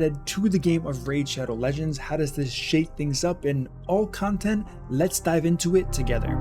added to the game of Raid Shadow Legends. How does this shake things up in all content? Let's dive into it together.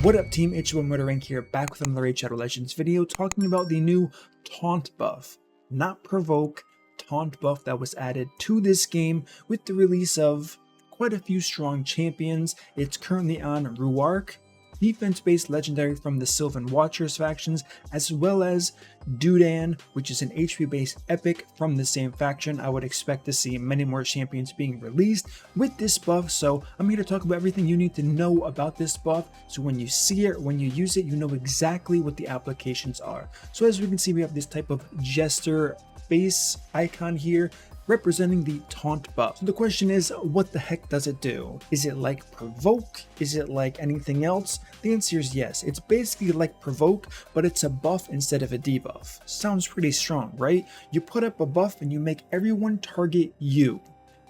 What up team, it's your MurderInc here, back with another Raid Shadow Legends video talking about the new Taunt buff, not Provoke, Taunt buff that was added to this game with the release of quite a few strong champions. It's currently on Ruark, defense-based legendary from the Sylvan Watchers factions, as well as Dudan, which is an HP-based epic from the same faction. I would expect to see many more champions being released with this buff, so I'm here to talk about everything you need to know about this buff, so when you see it, when you use it, you know exactly what the applications are. So as we can see, we have this type of jester face icon here representing the Taunt buff. So the question is, what the heck does it do? Is it like Provoke? Is it like anything else? The answer is yes. It's basically like Provoke, but it's a buff instead of a debuff. Sounds pretty strong, right? You put up a buff and you make everyone target you.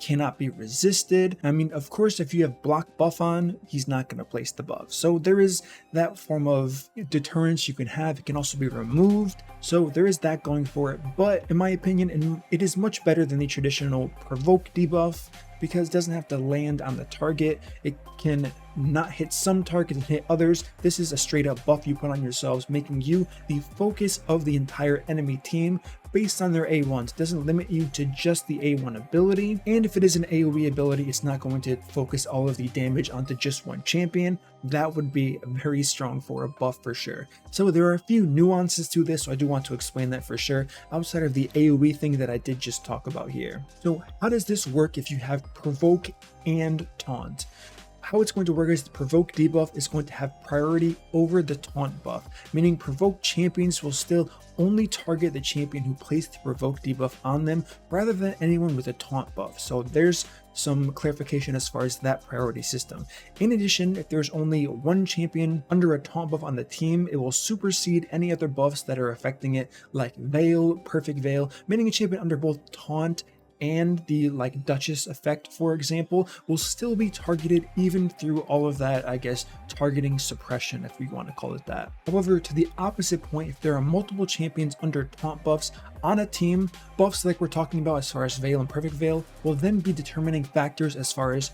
Cannot be resisted. I mean, of course, if you have block buff on, he's not going to place the buff. So there is that form of deterrence you can have. It can also be removed. So there is that going for it. But in my opinion, it is much better than the traditional Provoke debuff because it doesn't have to land on the target. It can not hit some targets and hit others. This is a straight up buff you put on yourselves, making you the focus of the entire enemy team based on their A1s. It doesn't limit you to just the A1 ability, and if it is an AoE ability, it's not going to focus all of the damage onto just one champion. That would be very strong for a buff for sure. So there are a few nuances to this, so I do want to explain that for sure, outside of the AoE thing that I did just talk about here. So how does this work if you have Provoke and Taunt? How it's going to work is the Provoke debuff is going to have priority over the Taunt buff, meaning Provoke champions will still only target the champion who placed the Provoke debuff on them rather than anyone with a Taunt buff. So there's some clarification as far as that priority system. In addition, if there's only one champion under a Taunt buff on the team, it will supersede any other buffs that are affecting it, like Veil, Perfect Veil, meaning a champion under both Taunt and the like Duchess effect, for example, will still be targeted even through all of that, I guess, targeting suppression, if we want to call it that. However, to the opposite point, if there are multiple champions under Taunt buffs on a team, buffs like we're talking about as far as Veil and Perfect Veil will then be determining factors as far as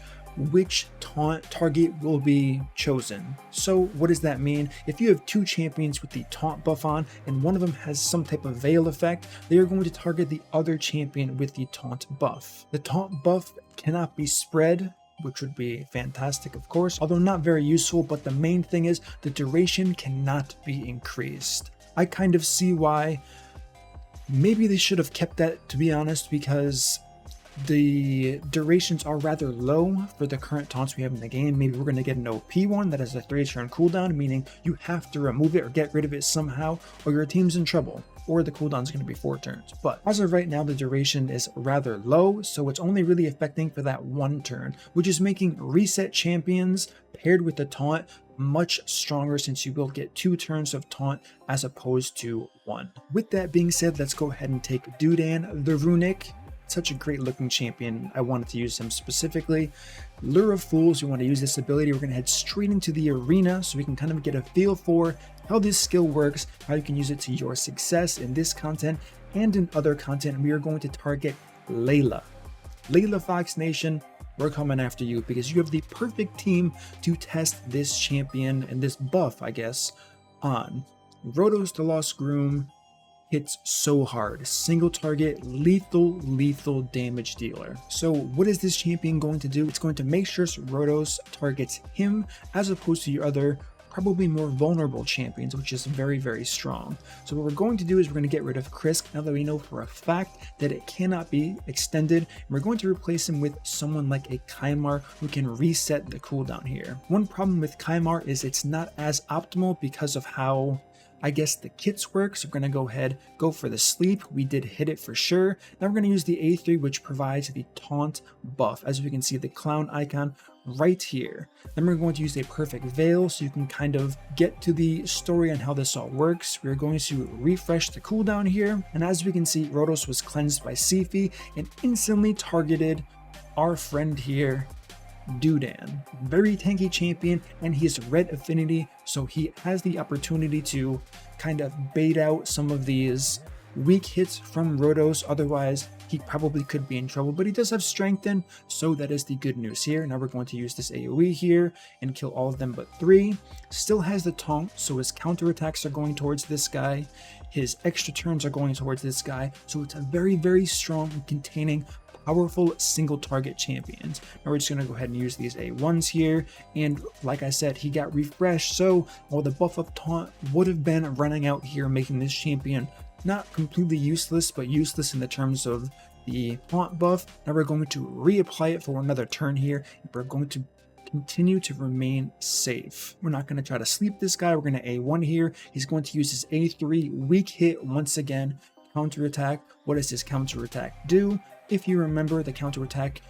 which taunt target will be chosen. So what does that mean? If you have two champions with the Taunt buff on and one of them has some type of Veil effect, they are going to target the other champion with the Taunt buff. The Taunt buff cannot be spread, which would be fantastic, of course, although not very useful, but the main thing is the duration cannot be increased. I kind of see why maybe they should have kept that, to be honest, because the durations are rather low for the current taunts we have in the game. Maybe we're going to get an OP one that has a 3-turn cooldown, meaning you have to remove it or get rid of it somehow, or your team's in trouble, or the cooldown is going to be 4 turns. But as of right now, the duration is rather low, so it's only really affecting for that 1 turn, which is making reset champions paired with the taunt much stronger, since you will get 2 turns of taunt as opposed to 1. With that being said, let's go ahead and take Dudan the Runic. Such a great looking champion. I wanted to use him specifically. Lure of Fools, we want to use this ability. We're going to head straight into the arena so we can kind of get a feel for how this skill works, how you can use it to your success in this content and in other content. We are going to target Layla. Layla Fox Nation, we're coming after you because you have the perfect team to test this champion and this buff, I guess, on. Rotos the Lost Groom hits so hard, single target, lethal damage dealer. So what is this champion going to do? It's going to make sure Rotos targets him as opposed to your other probably more vulnerable champions, which is very strong. So what we're going to do is we're going to get rid of Krisk now that we know for a fact that it cannot be extended, and we're going to replace him with someone like a Kymar who can reset the cooldown here. One problem with Kymar is it's not as optimal because of how, I guess, the kits work. So we're going to go ahead, go for the sleep. We did hit it for sure. Now we're going to use the A3, which provides the taunt buff. As we can see, the clown icon right here. Then we're going to use a Perfect Veil so you can kind of get to the story on how this all works. We're going to refresh the cooldown here. And as we can see, Rotos was cleansed by Sifi and instantly targeted our friend here, Dudan. Very tanky champion, and he is red affinity, so he has the opportunity to kind of bait out some of these weak hits from Rotos. Otherwise, he probably could be in trouble, but he does have strengthen, so that is the good news here. Now we're going to use this AoE here and kill all of them but 3. Still has the taunt, so his counterattacks are going towards this guy. His extra turns are going towards this guy, so it's a very, very strong and containing powerful single target champions. Now we're just going to go ahead and use these A1s here, and like I said, he got refreshed, so while the buff of taunt would have been running out here, making this champion not completely useless, but useless in the terms of the taunt buff. Now we're going to reapply it for another turn here, and we're going to continue to remain safe. We're not going to try to sleep this guy. We're going to A1 here. He's going to use his A3 weak hit once again, counterattack. What does his counterattack do? If you remember, the counterattack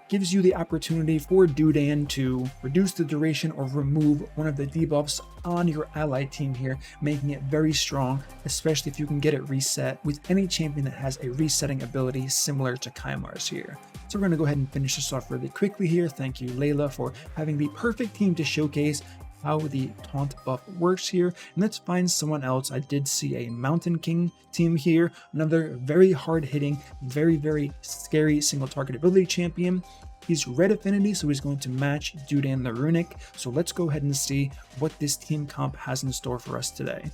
gives you the opportunity for Dudan to reduce the duration or remove one of the debuffs on your allied team here, making it very strong, especially if you can get it reset with any champion that has a resetting ability similar to Kaimar's here. So we're going to go ahead and finish this off really quickly here. Thank you, Layla, for having the perfect team to showcase how the taunt buff works here. And let's find someone else. I did see a Mountain King team here, another very hard-hitting, very, very scary single target ability champion. He's red affinity, so he's going to match Dudan the Runic. So let's go ahead and see what this team comp has in store for us today.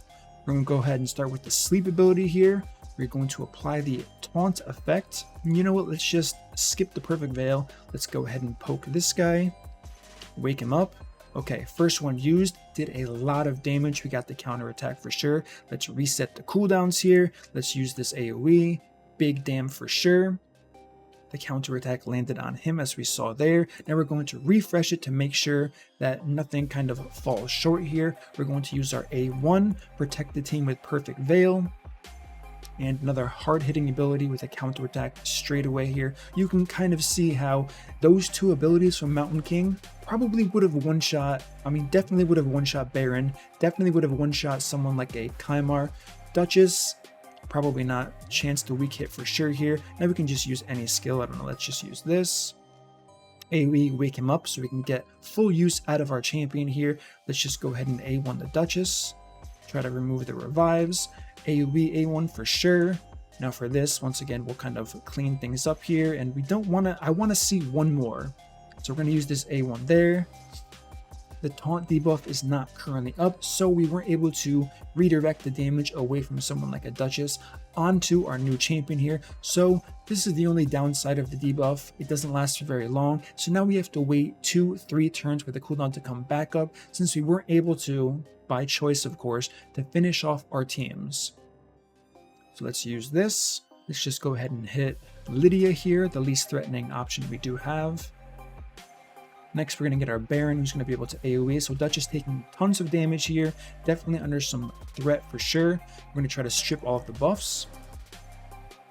We're going to go ahead and start with the sleep ability here. We're going to apply the taunt effect. And you know what? Let's just skip the perfect veil. Let's go ahead and poke this guy, wake him up. Okay, first one used, did a lot of damage. We got the counter attack for sure. Let's reset the cooldowns here. Let's use this AoE, big damn for sure. The counter attack landed on him as we saw there. Now we're going to refresh it to make sure that nothing kind of falls short here. We're going to use our A1, protect the team with perfect veil. And another hard-hitting ability with a counterattack straight away here. You can kind of see how those two abilities from Mountain King probably would have one-shot, definitely would have one-shot Baron, definitely would have one-shot someone like a Kaimar. Duchess, probably not. Chance to weak hit for sure here. Now we can just use any skill. I don't know, let's just use this. AoE, wake him up so we can get full use out of our champion here. Let's just go ahead and A1 the Duchess. Try to remove the revives. AoE A1 for sure. Now for this, once again, we'll kind of clean things up here, and we don't want to, I want to see one more. So we're going to use this A1 there. The taunt debuff is not currently up, so we weren't able to redirect the damage away from someone like a Duchess onto our new champion here. So this is the only downside of the debuff. It doesn't last for very long. So now we have to wait 2-3 turns for the cooldown to come back up, since we weren't able to, by choice of course, to finish off our teams. So let's use this. Let's just go ahead and hit Lydia here, the least threatening option we do have. Next, we're going to get our Baron, who's going to be able to AoE. So Duchess taking tons of damage here, definitely under some threat for sure. We're going to try to strip all of the buffs.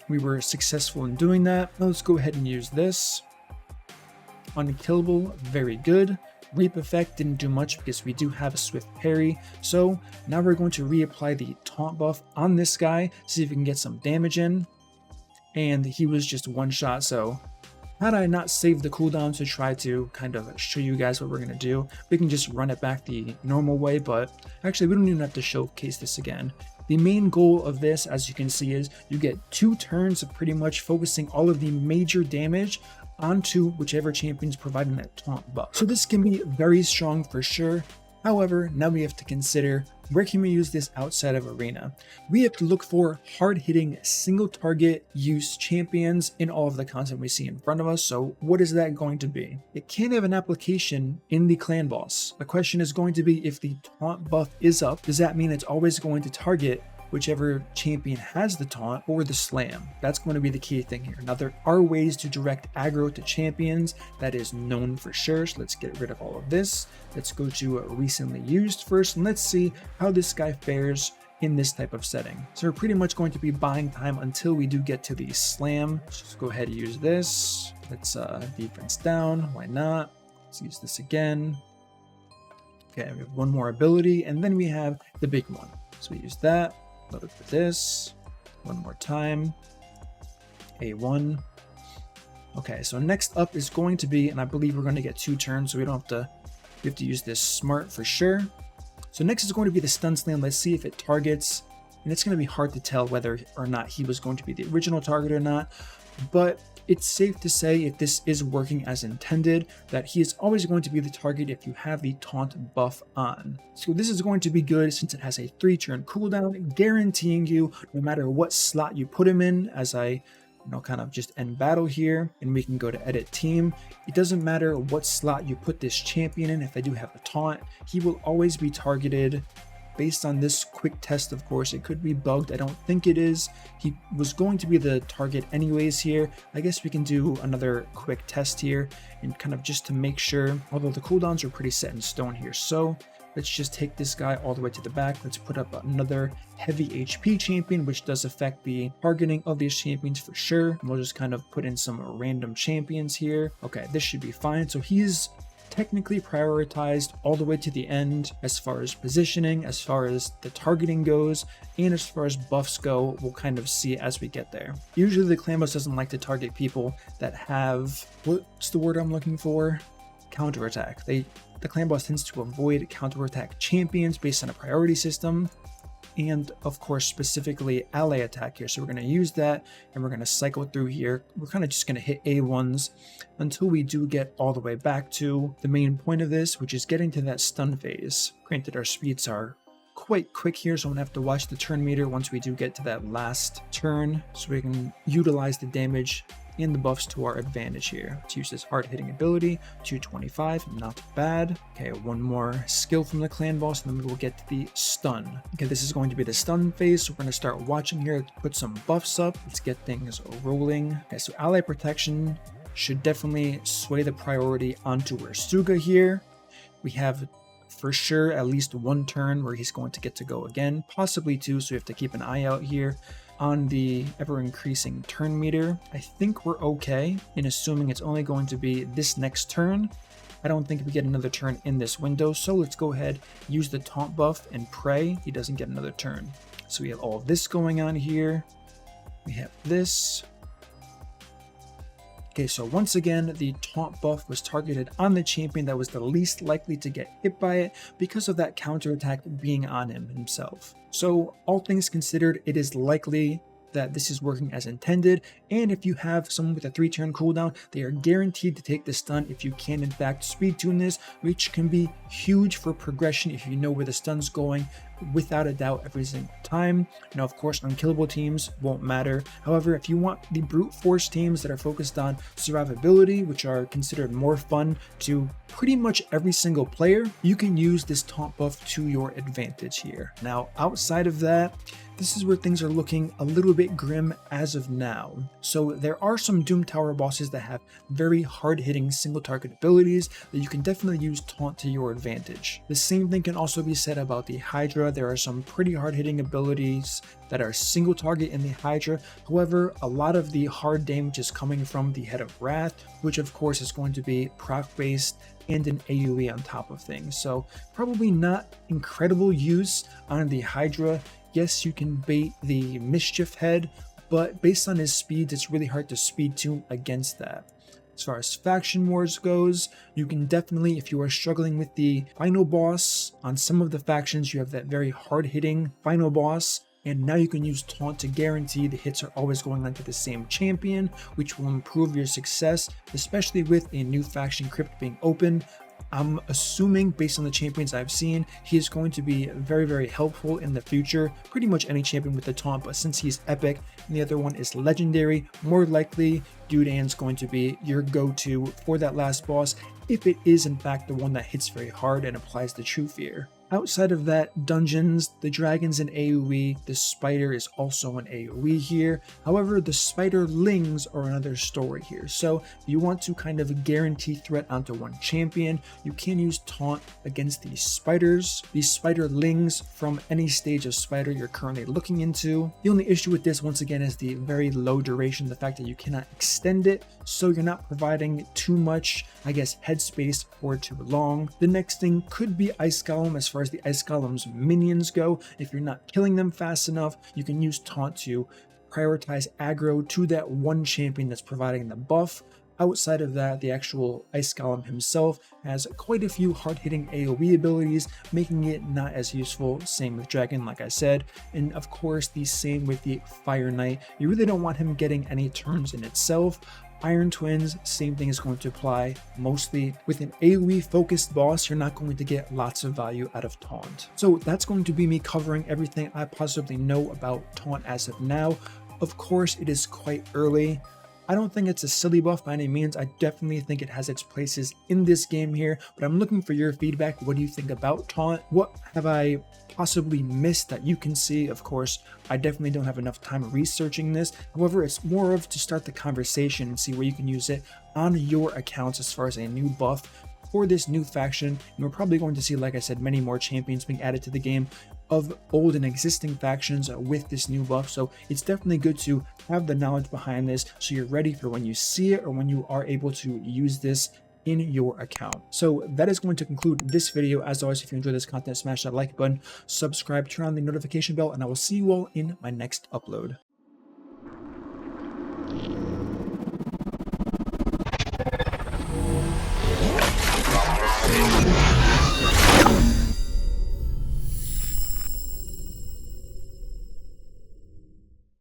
We were successful in doing that. Now let's go ahead and use this. Unkillable, very good. Reap effect didn't do much because we do have a swift parry. So now we're going to reapply the taunt buff on this guy, see if we can get some damage in. And he was just one shot, so had I not saved the cooldown to try to kind of show you guys what we're going to do, we can just run it back the normal way, but actually we don't even have to showcase this again. The main goal of this, as you can see, is you get 2 turns of pretty much focusing all of the major damage onto whichever champion's providing that taunt buff. So this can be very strong for sure. However, now we have to consider, where can we use this outside of Arena? We have to look for hard-hitting, single-target use champions in all of the content we see in front of us. So what is that going to be? It can have an application in the clan boss. The question is going to be, if the taunt buff is up, does that mean it's always going to target whichever champion has the taunt or the slam? That's going to be the key thing here. Now there are ways to direct aggro to champions, that is known for sure. So let's get rid of all of this. Let's go to recently used first, and let's see how this guy fares in this type of setting. So we're pretty much going to be buying time until we do get to the slam. Let's just go ahead and use this. Let's defense down, why not? Let's use this again. Okay, we have one more ability, and then we have the big one. So we use that. Load for this one more time. A1. Okay, so next up is going to be, and I believe we're going to get 2 turns, so we have to use this smart for sure. So next is going to be the stun slam. Let's see if it targets, and it's going to be hard to tell whether or not he was going to be the original target or not, but it's safe to say, if this is working as intended, that he is always going to be the target if you have the taunt buff on. So this is going to be good since it has a 3-turn cooldown, guaranteeing you no matter what slot you put him in, as I kind of just end battle here, and we can go to edit team. It doesn't matter what slot you put this champion in. If they do have a taunt, he will always be targeted. Based on this quick test, of course, it could be bugged. I don't think it is. He was going to be the target anyways here. I guess we can do another quick test here, and kind of just to make sure, although the cooldowns are pretty set in stone here. So let's just take this guy all the way to the back. Let's put up another heavy HP champion, which does affect the targeting of these champions for sure. And we'll just kind of put in some random champions here. Okay, this should be fine. So he's technically prioritized all the way to the end as far as positioning, as far as the targeting goes, and as far as buffs go. We'll kind of see as we get there. Usually the clan boss doesn't like to target people that have, what's the word I'm looking for? Counterattack. The clan boss tends to avoid counterattack champions based on a priority system, and of course specifically ally attack here. So we're going to use that, and we're going to cycle through here. We're kind of just going to hit A1s until we do get all the way back to the main point of this, which is getting to that stun phase. Granted, our speeds are quite quick here, so I'm gonna have to watch the turn meter once we do get to that last turn, so we can utilize the damage and the buffs to our advantage here. Let's use this hard hitting ability, 225, not bad. Okay, one more skill from the clan boss, and then we will get to the stun. Okay, this is going to be the stun phase, so we're gonna start watching here, put some buffs up. Let's get things rolling. Okay, so ally protection should definitely sway the priority onto Ursuga here. We have for sure at least 1 turn where he's going to get to go again, possibly 2, so we have to keep an eye out here on the ever-increasing turn meter. I think we're okay in assuming it's only going to be this next turn. I don't think we get another turn in this window, so let's go ahead, use the taunt buff, and pray he doesn't get another turn. So we have all of this going on here. We have this. Okay, so once again, the taunt buff was targeted on the champion that was the least likely to get hit by it because of that counterattack being on him himself. So all things considered, it is likely that this is working as intended, and if you have someone with a 3-turn cooldown, they are guaranteed to take the stun if you can in fact speed tune this, which can be huge for progression if you know where the stun's going without a doubt every single time. Now of course unkillable teams won't matter. However, if you want the brute force teams that are focused on survivability, which are considered more fun to pretty much every single player, you can use this taunt buff to your advantage here. Now outside of that, this is where things are looking a little bit grim as of now. So there are some Doom Tower bosses that have very hard-hitting single target abilities that you can definitely use taunt to your advantage. The same thing can also be said about the Hydra. There are some pretty hard-hitting abilities that are single target in the Hydra. However, a lot of the hard damage is coming from the Head of Wrath, which of course is going to be proc based and an AoE on top of things. So probably not incredible use on the Hydra. Yes, you can bait the Mischief Head, but based on his speeds, it's really hard to speed tune against that. As far as faction wars goes, you can definitely, if you are struggling with the final boss, on some of the factions you have that very hard-hitting final boss, and now you can use taunt to guarantee the hits are always going onto the same champion, which will improve your success, especially with a new faction crypt being opened. I'm assuming, based on the champions I've seen, he is going to be very, very helpful in the future. Pretty much any champion with the taunt, but since he's epic and the other one is legendary, more likely Dudan's going to be your go-to for that last boss, if it is in fact the one that hits very hard and applies the true fear. Outside of that, dungeons, the dragon's an AoE, the spider is also an AoE here. However, the spiderlings are another story here. So if you want to kind of guarantee threat onto one champion, you can use taunt against these spiders. These spiderlings from any stage of spider you're currently looking into. The only issue with this, once again, is the very low duration, the fact that you cannot extend it, so you're not providing too much, I guess, headspace for too long. The next thing could be Ice Golem. As far as the Ice Golem's minions go, if you're not killing them fast enough, you can use taunt to prioritize aggro to that one champion that's providing the buff. Outside of that, the actual Ice Golem himself has quite a few hard-hitting AoE abilities, making it not as useful. Same with Dragon, like I said, and of course the same with the Fire Knight. You really don't want him getting any turns in itself. Iron Twins, same thing is going to apply. Mostly with an AoE focused boss, you're not going to get lots of value out of Taunt. So that's going to be me covering everything I possibly know about Taunt as of now. Of course, it is quite early. I don't think it's a silly buff by any means. I definitely think it has its places in this game here, but I'm looking for your feedback. What do you think about Taunt? What have I possibly missed that you can see? Of course, I definitely don't have enough time researching this. However, it's more of to start the conversation and see where you can use it on your accounts as far as a new buff for this new faction. And we're probably going to see, like I said, many more champions being added to the game of old and existing factions with this new buff. So it's definitely good to have the knowledge behind this so you're ready for when you see it or when you are able to use this in your account. So that is going to conclude this video. As always, if you enjoyed this content, smash that like button, subscribe, turn on the notification bell, and I will see you all in my next upload.